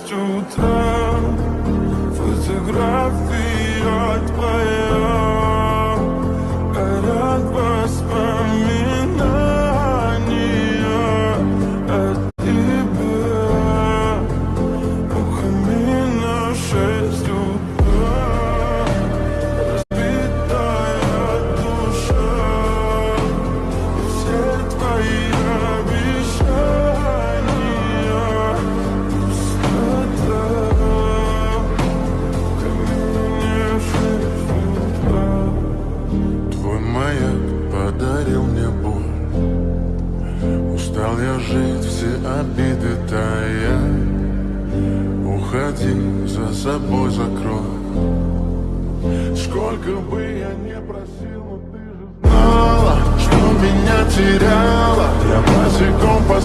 6 утра. Фотография твоя, горят воспоминания о тебе. У камина 6 утра, разбитая душа, и все твои обещания пустота. В камине 6 утра. Твой маяк подарил мне боль. Устал я жить, все обиды тая. Уходи, за собой закрой. Сколько бы я не просил, но ты же знала, что меня теряла. Я босиком по